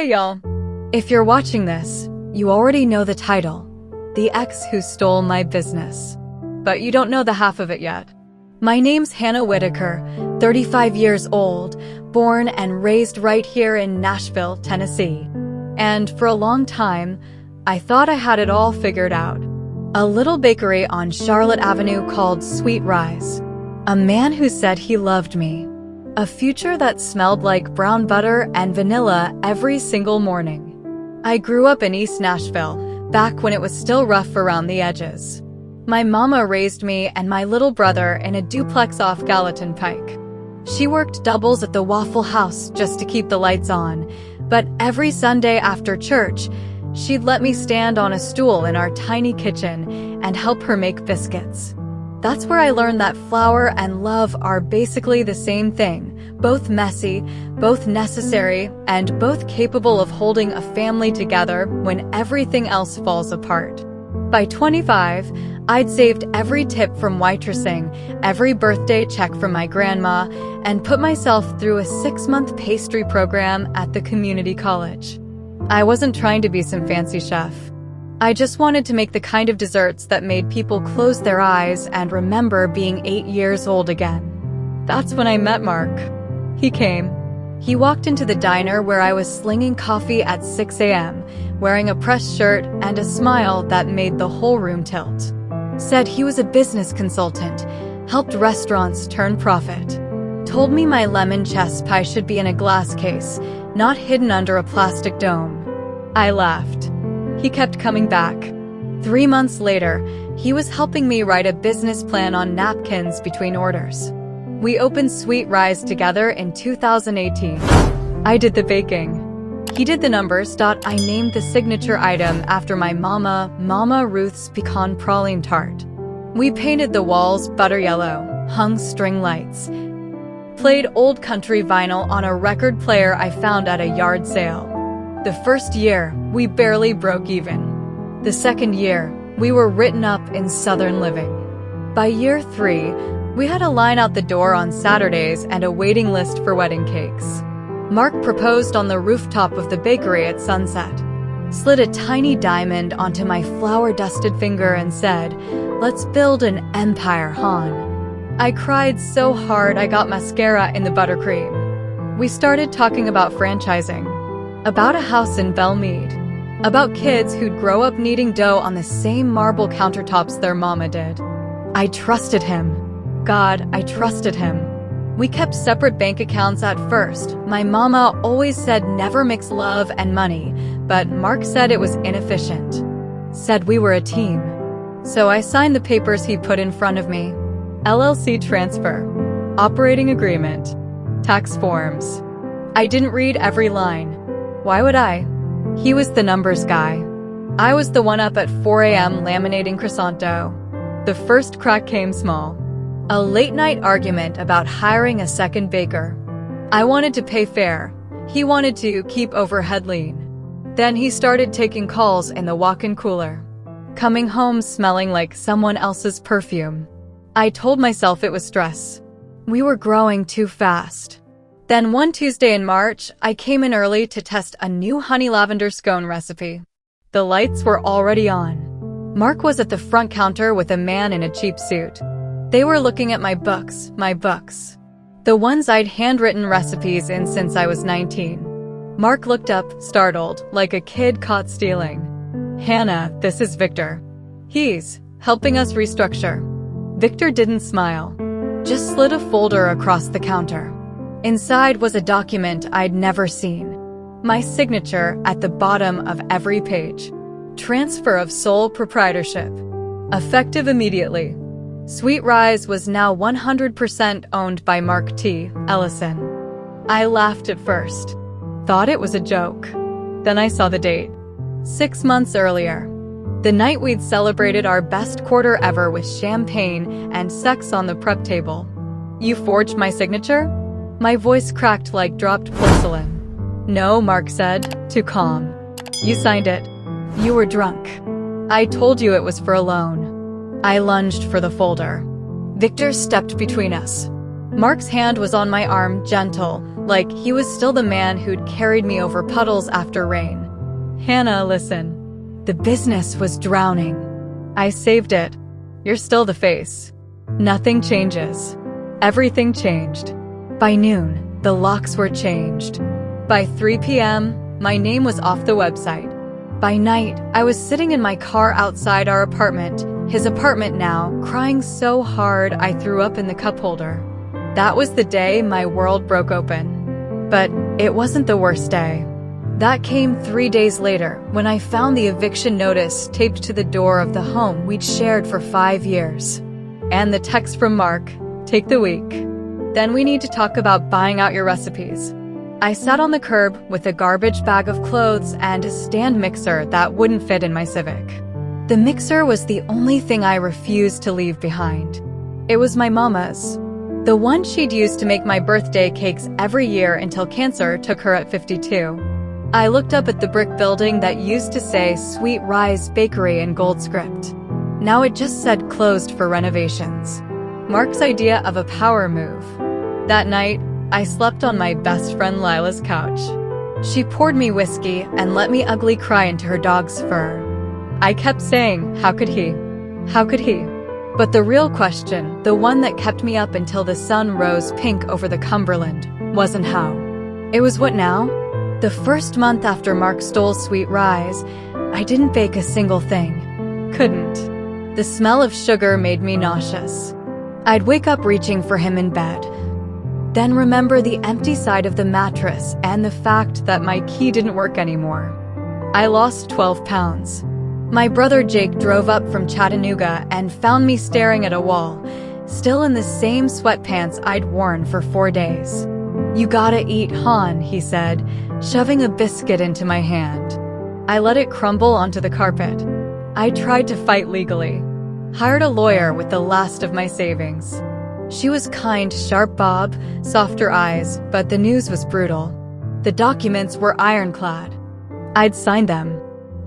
Hey y'all. If you're watching this, you already know the title, The Ex Who Stole My Business. But you don't know the half of it yet. My name's Hannah Whitaker, 35 years old, born and raised right here in Nashville, Tennessee. And for a long time, I thought I had it all figured out. A little bakery on Charlotte Avenue called Sweet Rise. A man who said he loved me. A future that smelled like brown butter and vanilla every single morning. I grew up in East Nashville, back when it was still rough around the edges. My mama raised me and my little brother in a duplex off Gallatin Pike. She worked doubles at the Waffle House just to keep the lights on, but every Sunday after church, she'd let me stand on a stool in our tiny kitchen and help her make biscuits. That's where I learned that flour and love are basically the same thing, both messy, both necessary, and both capable of holding a family together when everything else falls apart. By 25, I'd saved every tip from waitressing, every birthday check from my grandma, and put myself through a 6-month pastry program at the community college. I wasn't trying to be some fancy chef. I just wanted to make the kind of desserts that made people close their eyes and remember being 8 years old again. That's when I met Mark. He came. He walked into the diner where I was slinging coffee at 6 a.m., wearing a pressed shirt and a smile that made the whole room tilt. Said he was a business consultant, helped restaurants turn profit. Told me my lemon chess pie should be in a glass case, not hidden under a plastic dome. I laughed. He kept coming back. 3 months later, he was helping me write a business plan on napkins between orders. We opened Sweet Rise together in 2018. I did the baking. He did the numbers. I named the signature item after my Mama Ruth's pecan praline tart. We painted the walls butter yellow, hung string lights, played old country vinyl on a record player I found at a yard sale. The first year, we barely broke even. The second year, we were written up in Southern living. By year 3, we had a line out the door on Saturdays and a waiting list for wedding cakes. Mark proposed on the rooftop of the bakery at sunset, slid a tiny diamond onto my flour-dusted finger and said, "Let's build an empire, Han." I cried so hard I got mascara in the buttercream. We started talking about franchising, about a house in Belmead, about kids who'd grow up kneading dough on the same marble countertops their mama did. I trusted him. God, I trusted him. We kept separate bank accounts at first. My mama always said never mix love and money, but Mark said it was inefficient. Said we were a team. So I signed the papers he put in front of me. LLC transfer, operating agreement, tax forms. I didn't read every line. Why would I? He was the numbers guy. I was the one up at 4 a.m. laminating croissant dough. The first crack came small. A late-night argument about hiring a second baker. I wanted to pay fair. He wanted to keep overhead lean. Then he started taking calls in the walk-in cooler. Coming home smelling like someone else's perfume. I told myself it was stress. We were growing too fast. Then one Tuesday in March, I came in early to test a new honey lavender scone recipe. The lights were already on. Mark was at the front counter with a man in a cheap suit. They were looking at my books. The ones I'd handwritten recipes in since I was 19. Mark looked up, startled, like a kid caught stealing. "Hannah, this is Victor. He's helping us restructure." Victor didn't smile, just slid a folder across the counter. Inside was a document I'd never seen. My signature at the bottom of every page. Transfer of sole proprietorship. Effective immediately. Sweet Rise was now 100% owned by Mark T. Ellison. I laughed at first. Thought it was a joke. Then I saw the date. 6 months earlier. The night we'd celebrated our best quarter ever with champagne and sex on the prep table. "You forged my signature?" My voice cracked like dropped porcelain. "No," Mark said, too calm. "You signed it. You were drunk. I told you it was for a loan." I lunged for the folder. Victor stepped between us. Mark's hand was on my arm, gentle, Like he was still the man who'd carried me over puddles after rain. Hannah, listen. The business was drowning. I saved it. You're still the face. Nothing changes. Everything changed. By noon, the locks were changed. By 3 p.m., my name was off the website. By night, I was sitting in my car outside our apartment, his apartment now, crying so hard I threw up in the cup holder. That was the day my world broke open. But it wasn't the worst day. That came 3 days later, when I found the eviction notice taped to the door of the home we'd shared for 5 years. And the text from Mark, take the week. Then we need to talk about buying out your recipes. I sat on the curb with a garbage bag of clothes and a stand mixer that wouldn't fit in my Civic. The mixer was the only thing I refused to leave behind. It was my mama's. The one she'd used to make my birthday cakes every year until cancer took her at 52. I looked up at the brick building that used to say Sweet Rise Bakery in gold script. Now it just said closed for renovations. Mark's idea of a power move. That night, I slept on my best friend Lila's couch. She poured me whiskey and let me ugly cry into her dog's fur. I kept saying, how could he? How could he? But the real question, the one that kept me up until the sun rose pink over the Cumberland, wasn't how. It was what now? The first month after Mark stole Sweet Rise, I didn't bake a single thing. Couldn't. The smell of sugar made me nauseous. I'd wake up reaching for him in bed. Then remember the empty side of the mattress and the fact that my key didn't work anymore. I lost 12 pounds. My brother Jake drove up from Chattanooga and found me staring at a wall, still in the same sweatpants I'd worn for 4 days. You gotta eat, Han, he said, shoving a biscuit into my hand. I let it crumble onto the carpet. I tried to fight legally. Hired a lawyer with the last of my savings. She was kind, sharp bob, softer eyes, but the news was brutal. The documents were ironclad. I'd signed them.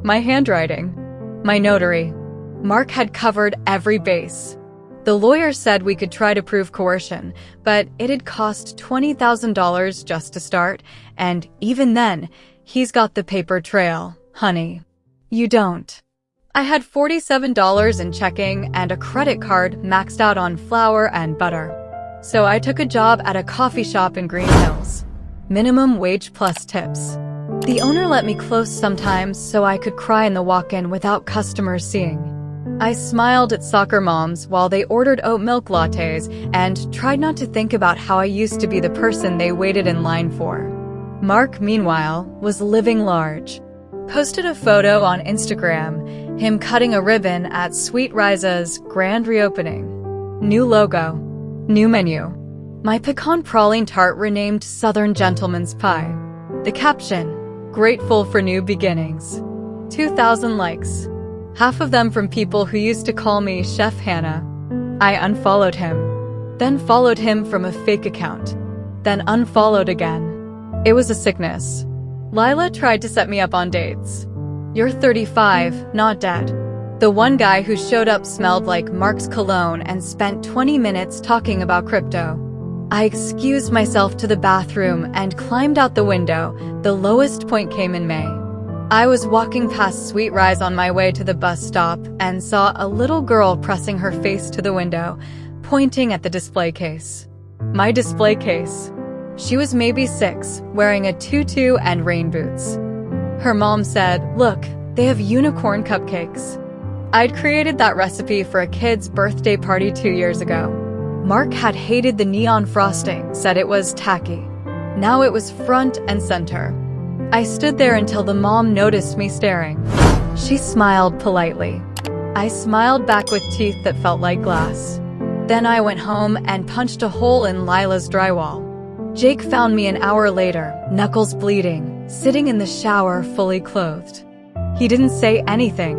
My handwriting. My notary. Mark had covered every base. The lawyer said we could try to prove coercion, but it'd cost $20,000 just to start, and even then, he's got the paper trail, honey. You don't. I had $47 in checking and a credit card maxed out on flour and butter. So I took a job at a coffee shop in Green Hills. Minimum wage plus tips. The owner let me close sometimes so I could cry in the walk-in without customers seeing. I smiled at soccer moms while they ordered oat milk lattes and tried not to think about how I used to be the person they waited in line for. Mark, meanwhile, was living large. Posted a photo on Instagram, him cutting a ribbon at Sweet Rise's grand reopening. New logo. New menu. My pecan praline tart renamed Southern Gentleman's Pie. The caption, grateful for new beginnings. 2,000 likes. Half of them from people who used to call me Chef Hannah. I unfollowed him. Then followed him from a fake account. Then unfollowed again. It was a sickness. Lila tried to set me up on dates. You're 35, not dead. The one guy who showed up smelled like Mark's cologne and spent 20 minutes talking about crypto. I excused myself to the bathroom and climbed out the window. The lowest point came in May. I was walking past Sweet Rise on my way to the bus stop and saw a little girl pressing her face to the window, pointing at the display case. My display case. She was maybe 6, wearing a tutu and rain boots. Her mom said, "Look, they have unicorn cupcakes." I'd created that recipe for a kid's birthday party 2 years ago. Mark had hated the neon frosting, said it was tacky. Now it was front and center. I stood there until the mom noticed me staring. She smiled politely. I smiled back with teeth that felt like glass. Then I went home and punched a hole in Lila's drywall. Jake found me an hour later, knuckles bleeding, sitting in the shower fully clothed. He didn't say anything,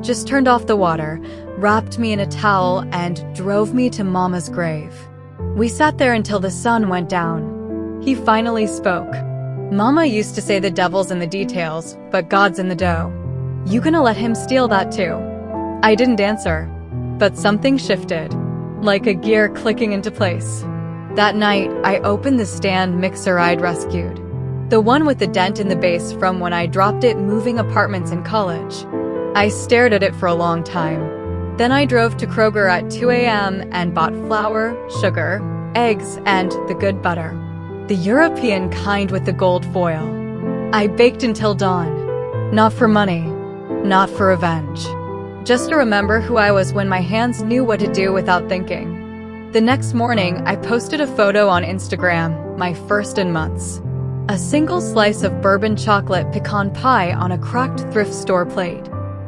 just turned off the water, wrapped me in a towel, and drove me to Mama's grave. We sat there until the sun went down. He finally spoke. Mama used to say the devil's in the details, but God's in the dough. You gonna let him steal that too? I didn't answer, but something shifted, like a gear clicking into place. That night, I opened the stand mixer I'd rescued. The one with the dent in the base from when I dropped it moving apartments in college. I stared at it for a long time. Then I drove to Kroger at 2 a.m. and bought flour, sugar, eggs, and the good butter. The European kind with the gold foil. I baked until dawn. Not for money. Not for revenge. Just to remember who I was when my hands knew what to do without thinking. The next morning, I posted a photo on Instagram, my first in months. A single slice of bourbon chocolate pecan pie on a cracked thrift store plate.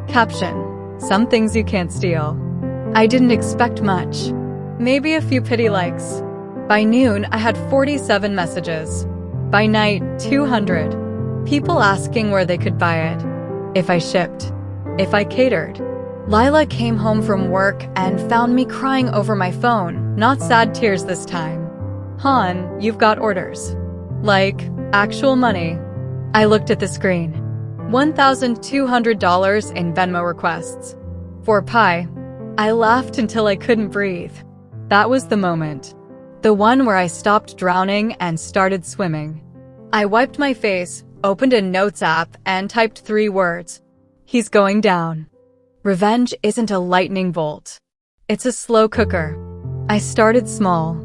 Caption: some things you can't steal. I didn't expect much. Maybe a few pity likes. By noon, I had 47 messages. By night, 200. People asking where they could buy it. If I shipped. If I catered. Lila came home from work and found me crying over my phone, not sad tears this time. "Han, you've got orders." Like, actual money. I looked at the screen. $1,200 in Venmo requests. For pie. I laughed until I couldn't breathe. That was the moment. The one where I stopped drowning and started swimming. I wiped my face, opened a notes app, and typed 3 words. He's going down. Revenge isn't a lightning bolt. It's a slow cooker. I started small.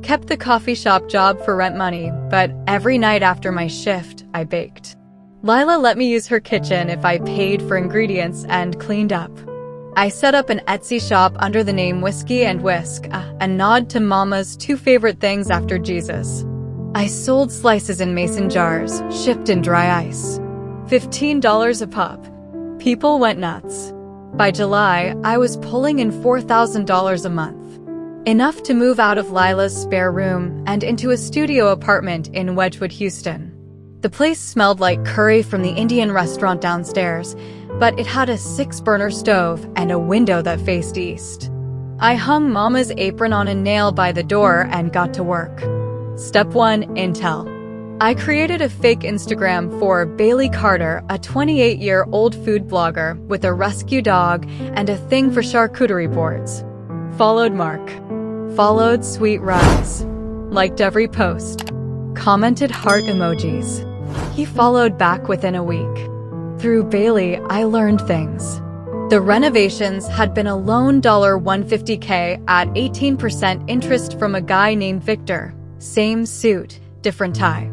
Kept the coffee shop job for rent money, but every night after my shift, I baked. Lila let me use her kitchen if I paid for ingredients and cleaned up. I set up an Etsy shop under the name Whiskey and Whisk, a nod to Mama's 2 favorite things after Jesus. I sold slices in mason jars, shipped in dry ice. $15 a pop. People went nuts. By July, I was pulling in $4,000 a month. Enough to move out of Lila's spare room and into a studio apartment in Wedgwood, Houston. The place smelled like curry from the Indian restaurant downstairs, but it had a 6-burner stove and a window that faced east. I hung Mama's apron on a nail by the door and got to work. Step 1, Intel. I created a fake Instagram for Bailey Carter, a 28-year-old food blogger with a rescue dog and a thing for charcuterie boards. Followed Mark. Followed Sweet Rise. Liked every post. Commented heart emojis. He followed back within a week. Through Bailey, I learned things. The renovations had been a loan $150K at 18% interest from a guy named Victor. Same suit, different tie.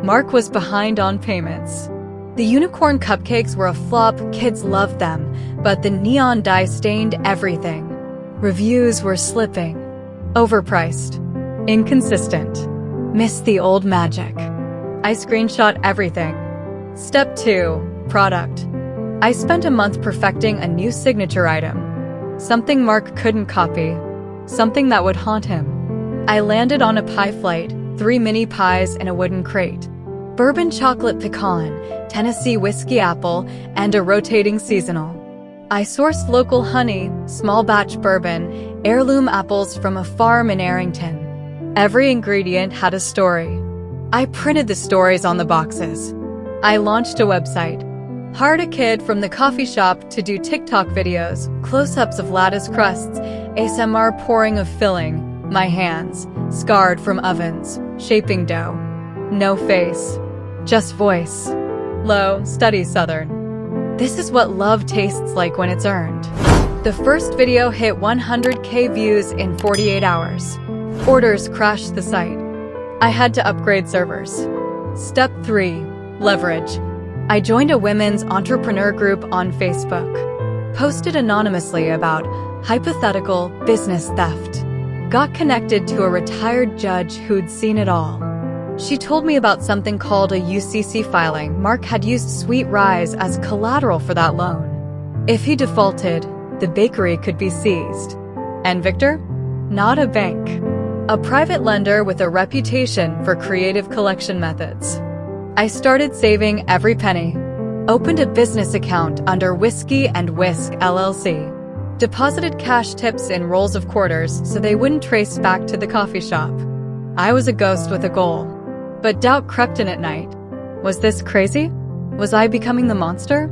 Mark was behind on payments. The unicorn cupcakes were a flop, kids loved them, but the neon dye stained everything. Reviews were slipping. Overpriced. Inconsistent. Missed the old magic. I screenshot everything. Step 2, product. I spent a month perfecting a new signature item. Something Mark couldn't copy. Something that would haunt him. I landed on a pie flight, 3 mini pies in a wooden crate. Bourbon chocolate pecan, Tennessee whiskey apple, and a rotating seasonal. I sourced local honey, small batch bourbon, heirloom apples from a farm in Arrington. Every ingredient had a story. I printed the stories on the boxes. I launched a website. Hired a kid from the coffee shop to do TikTok videos, close-ups of lattice crusts, ASMR pouring of filling, my hands, scarred from ovens, shaping dough. No face, just voice. Low, steady Southern. This is what love tastes like when it's earned. The first video hit 100K views in 48 hours. Orders crashed the site. I had to upgrade servers. Step 3, leverage. I joined a women's entrepreneur group on Facebook. Posted anonymously about hypothetical business theft. Got connected to a retired judge who'd seen it all. She told me about something called a UCC filing. Mark had used Sweet Rise as collateral for that loan. If he defaulted, the bakery could be seized. And Victor? Not a bank. A private lender with a reputation for creative collection methods. I started saving every penny. Opened a business account under Whiskey and Whisk LLC. Deposited cash tips in rolls of quarters so they wouldn't trace back to the coffee shop. I was a ghost with a goal. But doubt crept in at night. Was this crazy? Was I becoming the monster?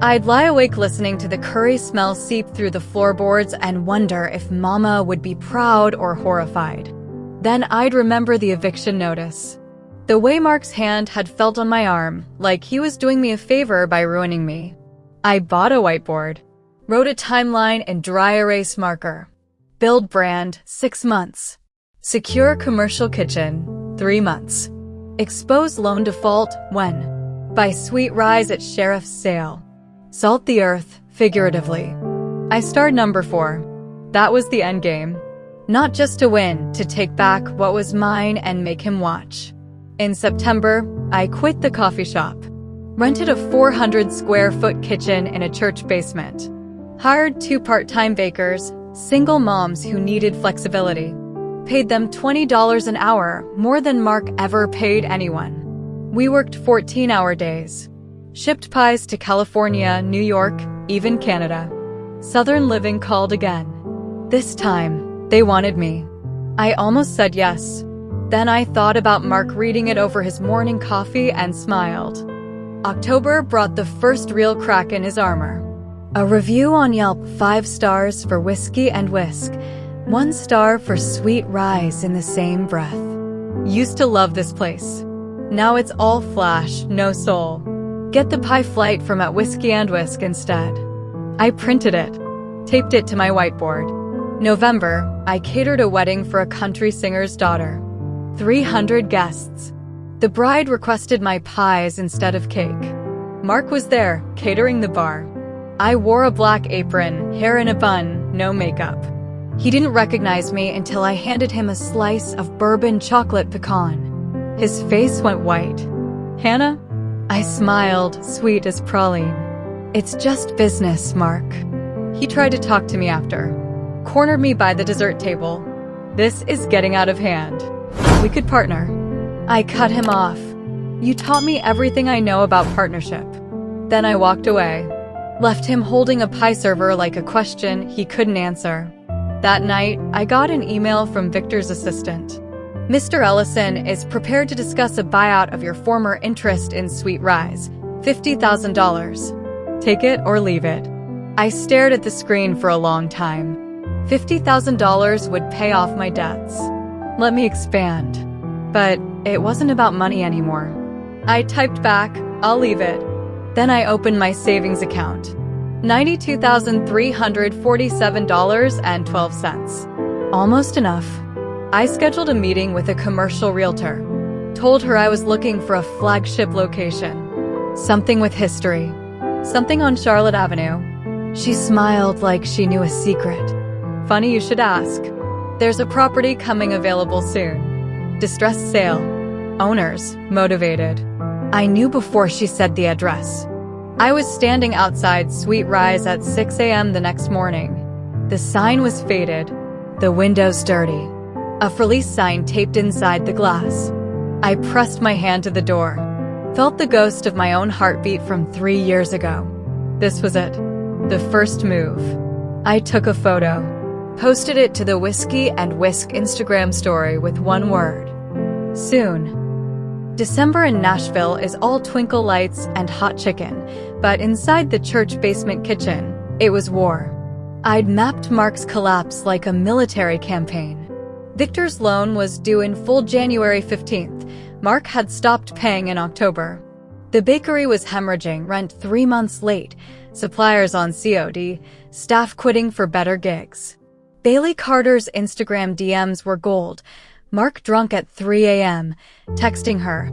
I'd lie awake listening to the curry smell seep through the floorboards and wonder if Mama would be proud or horrified. Then I'd remember the eviction notice. The way Mark's hand had felt on my arm, like he was doing me a favor by ruining me. I bought a whiteboard, wrote a timeline in dry erase marker. Build brand, 6 months. Secure commercial kitchen, 3 months. Expose loan default, when? Buy sweet rise at sheriff's sale. Salt the earth, figuratively. I starred number 4. That was the end game. Not just to win, to take back what was mine and make him watch. In September, I quit the coffee shop. Rented a 400-square-foot kitchen in a church basement. Hired 2 part-time bakers, single moms who needed flexibility. Paid them $20 an hour, more than Mark ever paid anyone. We worked 14-hour days. Shipped pies to California, New York, even Canada. Southern living called again. This time, they wanted me. I almost said yes. Then I thought about Mark reading it over his morning coffee and smiled. October brought the first real crack in his armor. A review on Yelp, 5 stars for Whiskey and Whisk, 1 star for Sweet Rise in the same breath. Used to love this place. Now it's all flash, no soul. Get the pie flight from at Whiskey and Whisk instead. I printed it, taped it to my whiteboard. November, I catered a wedding for a country singer's daughter. 300 guests. The bride requested my pies instead of cake. Mark was there, catering the bar. I wore a black apron, hair in a bun, no makeup. He didn't recognize me until I handed him a slice of bourbon chocolate pecan. His face went white. Hannah? I smiled, sweet as praline. It's just business, Mark. He tried to talk to me after. Cornered me by the dessert table. This is getting out of hand. We could partner. I cut him off. You taught me everything I know about partnership. Then I walked away. Left him holding a pie server like a question he couldn't answer. That night, I got an email from Victor's assistant. Mr. Ellison is prepared to discuss a buyout of your former interest in Sweet Rise. $50,000. Take it or leave it. I stared at the screen for a long time. $50,000 would pay off my debts. Let me expand. But it wasn't about money anymore. I typed back, I'll leave it. Then I opened my savings account. $92,347.12. Almost enough. I scheduled a meeting with a commercial realtor. Told her I was looking for a flagship location. Something with history. Something on Charlotte Avenue. She smiled like she knew a secret. Funny you should ask. There's a property coming available soon. Distressed sale. Owners, motivated. I knew before she said the address. I was standing outside Sweet Rise at 6 a.m. the next morning. The sign was faded, the windows dirty. A for lease sign taped inside the glass. I pressed my hand to the door. Felt the ghost of my own heartbeat from 3 years ago. This was it. The first move. I took a photo. Posted it to the Whiskey and Whisk Instagram story with one word. Soon. December in Nashville is all twinkle lights and hot chicken, but inside the church basement kitchen, it was war. I'd mapped Mark's collapse like a military campaign. Victor's loan was due in full January 15th. Mark had stopped paying in October. The bakery was hemorrhaging, rent 3 months late, suppliers on COD, staff quitting for better gigs. Bailey Carter's Instagram DMs were gold. Mark drunk at 3 a.m., texting her,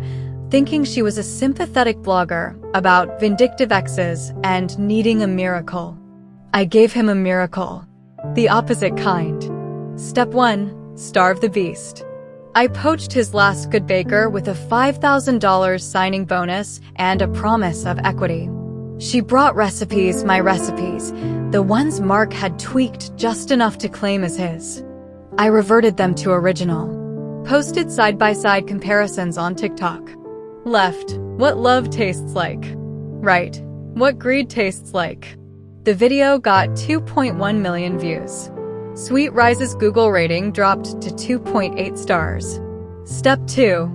thinking she was a sympathetic blogger about vindictive exes and needing a miracle. I gave him a miracle. The opposite kind. Step 1. Starve the beast. I poached his last good baker with a $5,000 signing bonus and a promise of equity. She brought recipes, my recipes, the ones Mark had tweaked just enough to claim as his. I reverted them to original. Posted side-by-side comparisons on TikTok. Left, what love tastes like. Right, what greed tastes like. The video got 2.1 million views. Sweet Rise's Google rating dropped to 2.8 stars. Step 2.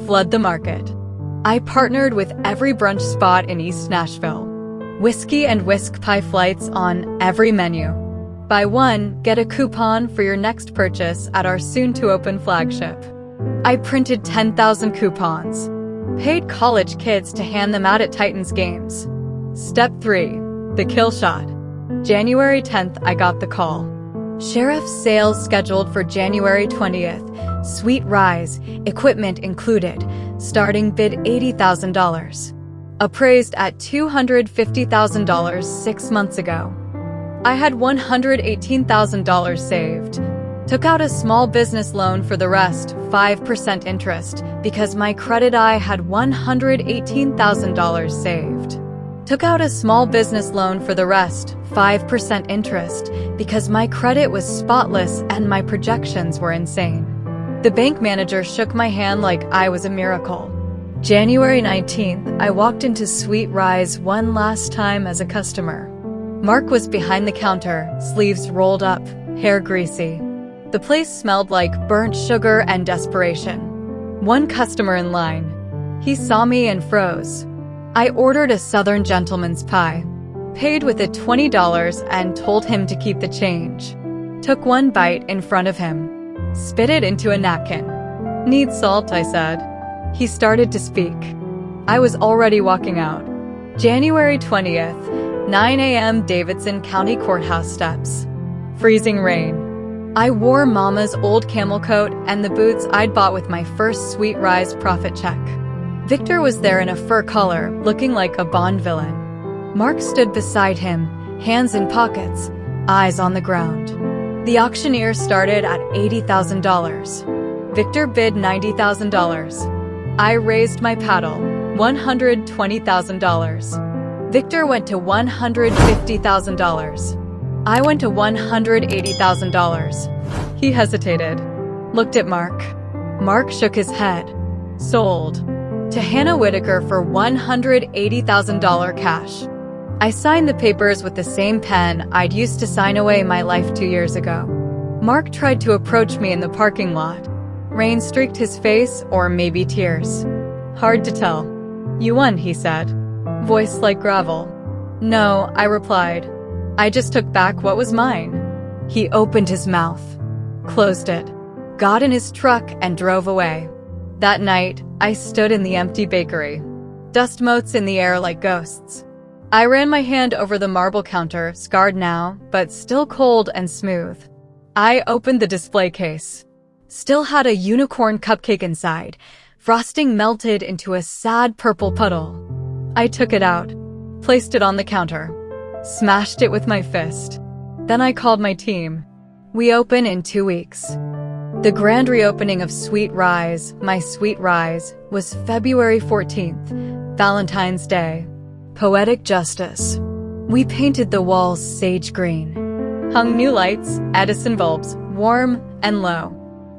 Flood the market. I partnered with every brunch spot in East Nashville. Whiskey and Whisk pie flights on every menu. Buy one, get a coupon for your next purchase at our soon-to-open flagship. I printed 10,000 coupons. Paid college kids to hand them out at Titans games. Step 3. The kill shot. January 10th, I got the call. Sheriff's sales scheduled for January 20th. Sweet rise, equipment included. Starting bid $80,000. Appraised at $250,000 6 months ago. I had $118,000 saved. Took out a small business loan for the rest, 5% interest, because my credit I had $118,000 saved. Took out a small business loan for the rest, 5% interest, because my credit was spotless and my projections were insane. The bank manager shook my hand like I was a miracle. January 19th, I walked into Sweet Rise one last time as a customer. Mark was behind the counter, sleeves rolled up, hair greasy. The place smelled like burnt sugar and desperation. One customer in line. He saw me and froze. I ordered a Southern gentleman's pie. Paid with it $20 and told him to keep the change. Took one bite in front of him. Spit it into a napkin. Need salt, I said. He started to speak. I was already walking out. January 20th, 9 a.m. Davidson County Courthouse steps. Freezing rain. I wore Mama's old camel coat and the boots I'd bought with my first Sweet Rise profit check. Victor was there in a fur collar, looking like a Bond villain. Mark stood beside him, hands in pockets, eyes on the ground. The auctioneer started at $80,000. Victor bid $90,000. I raised my paddle, $120,000. Victor went to $150,000. I went to $180,000. He hesitated, looked at Mark. Mark shook his head. Sold. To Hannah Whitaker for $180,000 cash. I signed the papers with the same pen I'd used to sign away my life 2 years ago. Mark tried to approach me in the parking lot. Rain streaked his face, or maybe tears. Hard to tell. You won, he said. Voice like gravel. No, I replied. I just took back what was mine. He opened his mouth, closed it, got in his truck and drove away. That night, I stood in the empty bakery. Dust motes in the air like ghosts. I ran my hand over the marble counter, scarred now, but still cold and smooth. I opened the display case. Still had a unicorn cupcake inside, frosting melted into a sad purple puddle. I took it out, placed it on the counter, smashed it with my fist. Then I called my team. We open in 2 weeks. The grand reopening of Sweet Rise, my Sweet Rise, was February 14th, Valentine's Day. Poetic justice. We painted the walls sage green. Hung new lights, Edison bulbs, warm and low.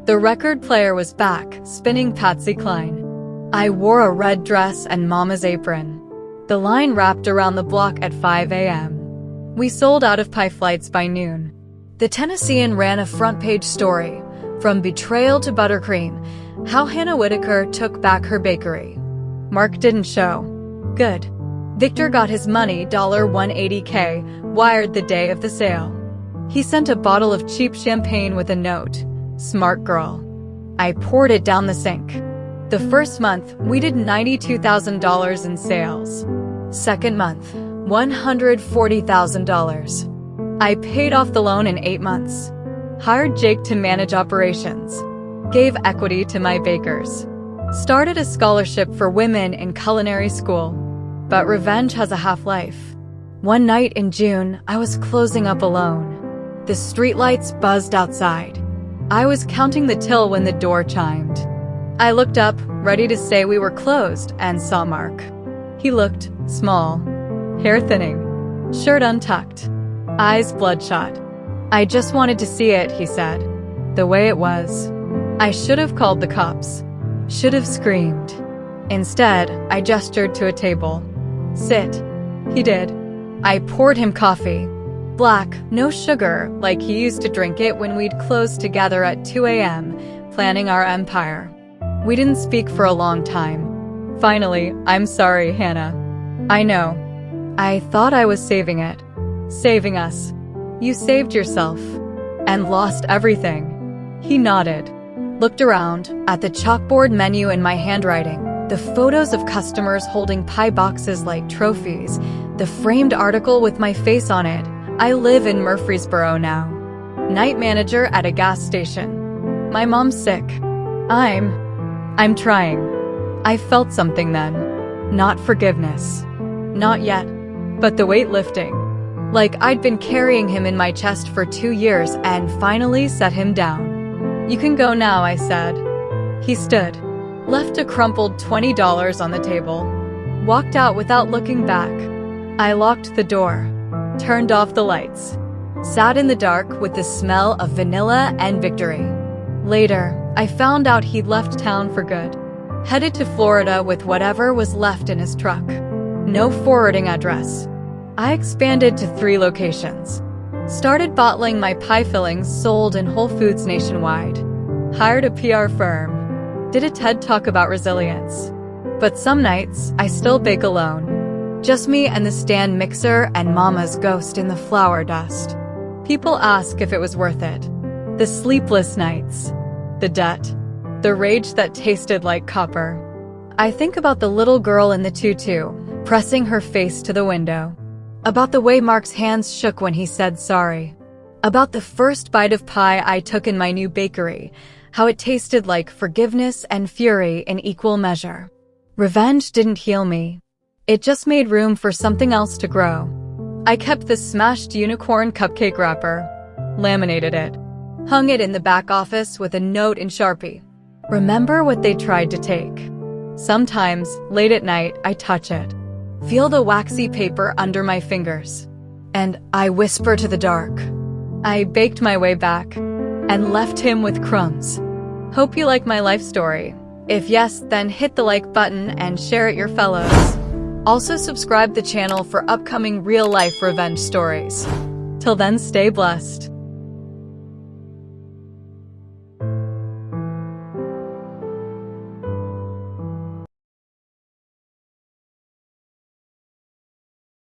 The record player was back, spinning Patsy Cline. I wore a red dress and Mama's apron. The line wrapped around the block at 5 a.m. We sold out of pie flights by noon. The Tennessean ran a front-page story, From Betrayal to Buttercream, how Hannah Whitaker took back her bakery. Mark didn't show. Good. Victor got his money, $180K, wired the day of the sale. He sent a bottle of cheap champagne with a note. Smart girl. I poured it down the sink. The first month, we did $92,000 in sales. Second month, $140,000. I paid off the loan in 8 months. Hired Jake to manage operations. Gave equity to my bakers. Started a scholarship for women in culinary school. But revenge has a half-life. One night in June, I was closing up alone. The streetlights buzzed outside. I was counting the till when the door chimed. I looked up, ready to say we were closed, and saw Mark. He looked small, hair thinning, shirt untucked, eyes bloodshot. I just wanted to see it, he said. The way it was. I should have called the cops. Should have screamed. Instead, I gestured to a table. Sit. He did. I poured him coffee. Black, no sugar, like he used to drink it when we'd close together at 2 a.m., planning our empire. We didn't speak for a long time. Finally, I'm sorry, Hannah. I know. I thought I was saving it. Saving us. You saved yourself. And lost everything. He nodded. Looked around at the chalkboard menu in my handwriting, the photos of customers holding pie boxes like trophies, the framed article with my face on it. I live in Murfreesboro now. Night manager at a gas station. My mom's sick. I'm trying. I felt something then. Not forgiveness. Not yet. But the weight lifting. Like I'd been carrying him in my chest for 2 years and finally set him down. You can go now, I said. He stood. Left a crumpled $20 on the table. Walked out without looking back. I locked the door. Turned off the lights. Sat in the dark with the smell of vanilla and victory. Later, I found out he'd left town for good. Headed to Florida with whatever was left in his truck. No forwarding address. I expanded to 3 locations. Started bottling my pie fillings sold in Whole Foods nationwide. Hired a PR firm. Did a TED Talk about resilience. But some nights, I still bake alone. Just me and the stand mixer and Mama's ghost in the flour dust. People ask if it was worth it. The sleepless nights. The debt. The rage that tasted like copper. I think about the little girl in the tutu, pressing her face to the window. About the way Mark's hands shook when he said sorry. About the first bite of pie I took in my new bakery, how it tasted like forgiveness and fury in equal measure. Revenge didn't heal me. It just made room for something else to grow. I kept the smashed unicorn cupcake wrapper, laminated it, hung it in the back office with a note in Sharpie. Remember what they tried to take. Sometimes, late at night, I touch it. Feel the waxy paper under my fingers. And I whisper to the dark. I baked my way back and left him with crumbs. Hope you like my life story. If yes, then hit the like button and share it your fellows. Also subscribe the channel for upcoming real-life revenge stories. Till then, stay blessed.